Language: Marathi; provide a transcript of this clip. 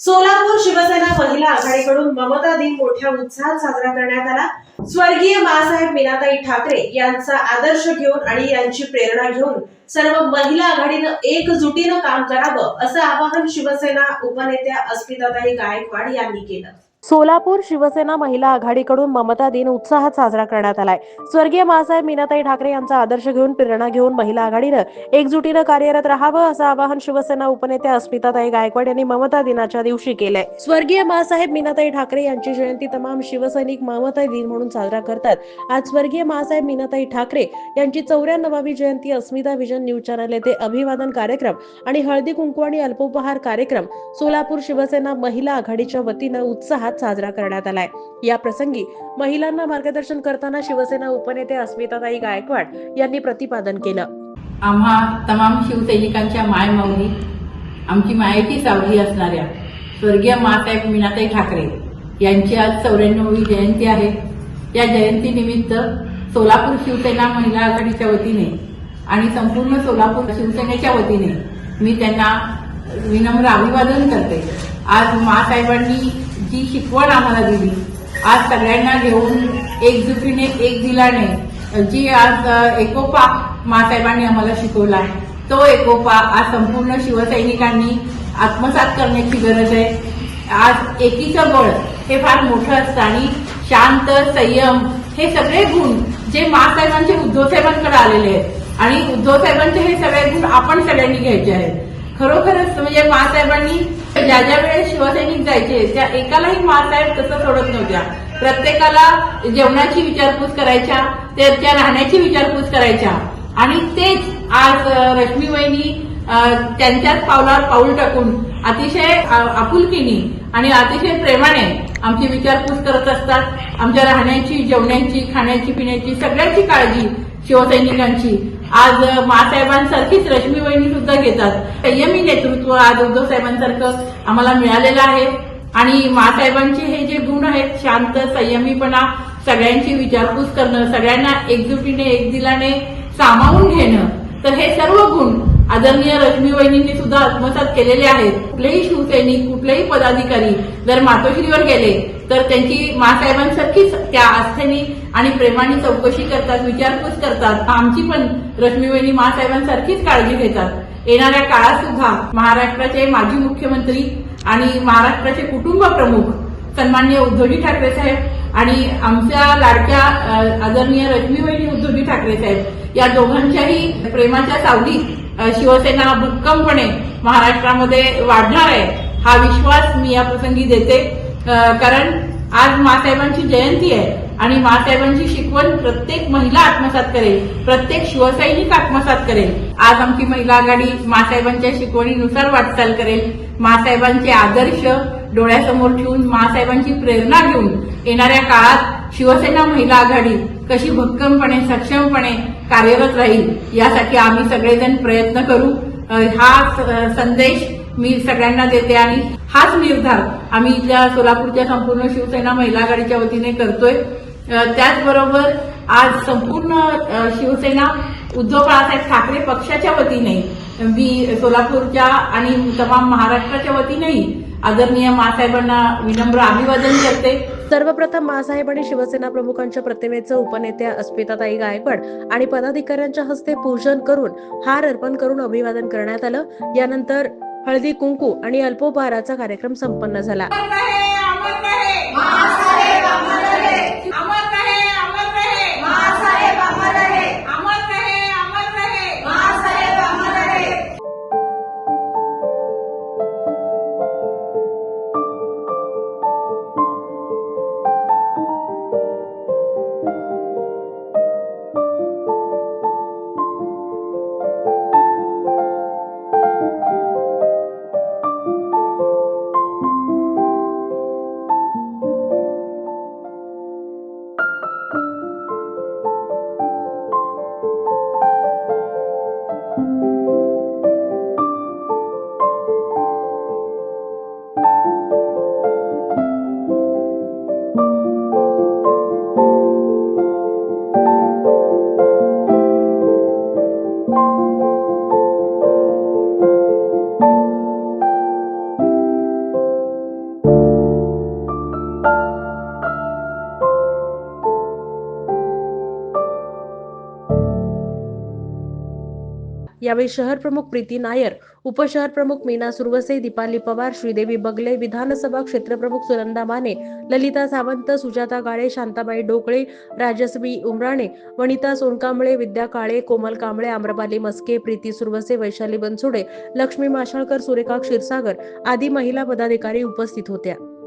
सोलापूर शिवसेना महिला आघाडीकडून ममता दिन मोठ्या उत्साहात साजरा करण्यात आला। स्वर्गीय मासाहेब मीनाताई ठाकरे यांचा आदर्श घेऊन आणि यांची प्रेरणा घेऊन सर्व महिला आघाडीनं एकजुटीनं काम करावं असं आवाहन शिवसेना उपनेत्या अस्मिताताई गायकवाड यांनी केलं। सोलापूर शिवसेना महिला आघाडीकडून ममता दिन उत्साहात साजरा करण्यात आलाय। स्वर्गीय मासाहेब मीनाताई ठाकरे यांचा आदर्श घेऊन प्रेरणा घेऊन महिला आघाडीनं एकजुटीनं कार्यरत राहावं असं आवाहन शिवसेना उपनेत्या अस्मिताताई गायकवाड यांनी ममता दिनाच्या दिवशी केलंय। स्वर्गीय मासाहेब मीनाताई ठाकरे यांची जयंती तमाम शिवसैनिक ममता दिन म्हणून साजरा करतात। आज स्वर्गीय मासाहेब मीनाताई ठाकरे यांची 94वी जयंती अस्मिता विजन न्यूज चॅनल येथे अभिवादन कार्यक्रम आणि हळदी कुंकू आणि अल्पोपहार कार्यक्रम सोलापूर शिवसेना महिला आघाडीच्या वतीनं उत्साहात साजरा करण्यात आलाय। या प्रसंगी महिलांना मार्गदर्शन करताना शिवसेना उपनेते अस्मिताताई गायकवाड यांनी प्रतिपादन केलं। आम्हा तमाम शिवसैनिकांच्या मायमाऊली आमची मायेची सावली असणाऱ्या स्वर्गीय मासाहेब मीनाताई ठाकरे यांची आज 94वी जयंती आहे। या जयंतीनिमित्त सोलापूर शिवसेना महिला आघाडीच्या वतीने आणि संपूर्ण सोलापूर शिवसेनेच्या वतीने मी त्यांना विनम्र अभिवादन करते। आज मासाहेबांनी जी शिकवण आम्हाला दिली, आज सगळ्यांना घेऊन एकजुटीने एक दिलाने जी आज एकोपा मासाहेबांनी आम्हाला शिकवला, तो एकोपा आज संपूर्ण शिवसैनिकांनी आत्मसात करण्याची गरज आहे। आज एकीचं बळ हे फार मोठं असतं आणि शांत संयम हे सगळे गुण जे मासाहेबांचे उद्धव साहेबांकडे आलेले आहेत आणि उद्धव साहेबांचे हे सगळे गुण आपण सगळ्यांनी घ्यायचे आहेत। खरोखरच म्हणजे मासाहेबांनी ज्या ज्या वेळेस शिवसैनिक जायचे त्या एकालाही मासाहेब तसं सोडत नव्हत्या। प्रत्येकाला जेवणाची विचारपूस करायच्या, त्याच्या राहण्याची विचारपूस करायच्या आणि तेच आज रश्मी वहिनी त्यांच्याच पावलावर पाऊल टाकून अतिशय आपुलकीने आणि अतिशय प्रेमाने आमची विचारपूस करत असतात। आमच्या राहण्याची, जेवण्याची, खाण्याची, पिण्याची सगळ्याची काळजी शिवसैनिकांची आज मासाहेबांसारखीच रश्मी वहिनी सुद्धा घेतात। संयमी नेतृत्व आज उद्धव साहेबांसारखं आम्हाला मिळालेलं आहे आणि मासाहेबांचे हे जे गुण आहेत, शांत संयमीपणा, सगळ्यांची विचारपूस करणं, सगळ्यांना एकजुटीने एक दिलाने सामावून घेणं, तर हे सर्व गुण आदरणीय रश्मी वहिनींनी सुद्धा आत्मसात केलेले आहेत। कुठलेही शिवसैनिक, कुठलेही पदाधिकारी जर मातोश्रीवर गेले तर त्यांची मासाहेबांसारखीच त्या आस्थेने आणि प्रेमाने चौकशी करतात, विचारपूस करतात। आमची पण रश्मी वहिनी मासाहेबांसारखीच काळजी घेतात। येणाऱ्या काळात सुद्धा महाराष्ट्राचे माजी मुख्यमंत्री आणि महाराष्ट्राचे कुटुंब प्रमुख सन्माननीय उद्धवजी ठाकरे साहेब आणि आमच्या लाडक्या आदरणीय रश्मी वहिनी उद्धवजी ठाकरे साहेब या दोघांच्याही प्रेमाच्या सावलीत शिवसेना भक्कमपणे महाराष्ट्रामध्ये वाढणार आहे, हा विश्वास मी या प्रसंगी देते। कारण आज मासाहेबांची जयंती आहे आणि मासाहेबांची शिकवण प्रत्येक महिला आत्मसात करेल, प्रत्येक शिवसैनिक आत्मसात करेल। आज आमची महिला आघाडी मासाहेबांच्या शिकवणीनुसार वाटचाल करेल। मासाहेबांचे आदर्श डोळ्यासमोर ठेवून, मासाहेबांची प्रेरणा घेऊन येणाऱ्या काळात शिवसेना महिला आघाडी कशी भक्कमपणे, सक्षमपणे कार्यरत राहील यासाठी आम्ही सगळेजण प्रयत्न करू, हा संदेश मी सगळ्यांना देते आणि हाच निर्धार आम्ही इथल्या सोलापूरच्या संपूर्ण शिवसेना महिला आघाडीच्या वतीने करतोय। त्याचबरोबर आज संपूर्ण शिवसेना उद्धव बाळासाहेब ठाकरे पक्षाच्या वतीने मी सोलापूरच्या आणि तमाम महाराष्ट्राच्या वतीनेही आदरणीय मासाहेबांना विनम्र अभिवादन करते। सर्वप्रथम मासाहेब आणि शिवसेना प्रमुखांच्या प्रतिमेचं उपनेत्या अस्मिताताई गायकवाड आणि पदाधिकाऱ्यांच्या हस्ते पूजन करून हार अर्पण करून अभिवादन करण्यात आलं। यानंतर हळदी कुंकू आणि अल्पोपहाराचा कार्यक्रम संपन्न झाला। यावेळी शहर प्रमुख प्रीती नायर, उपशहर प्रमुख मीना सुरवसे, दीपाली पवार, श्रीदेवी बगले, विधानसभा क्षेत्रप्रमुख सुनंदा माने, ललिता सावंत, सुजाता गाळे, शांताबाई डोकळे, राजश्री उमराणे, वनिता सोनकांबळे, विद्या काळे, कोमल कांबळे, आम्रपाली मस्के, प्रीती सुरवसे, वैशाली बनसोडे, लक्ष्मी माशाळकर, सुरेखा क्षीरसागर आदी महिला पदाधिकारी उपस्थित होत्या.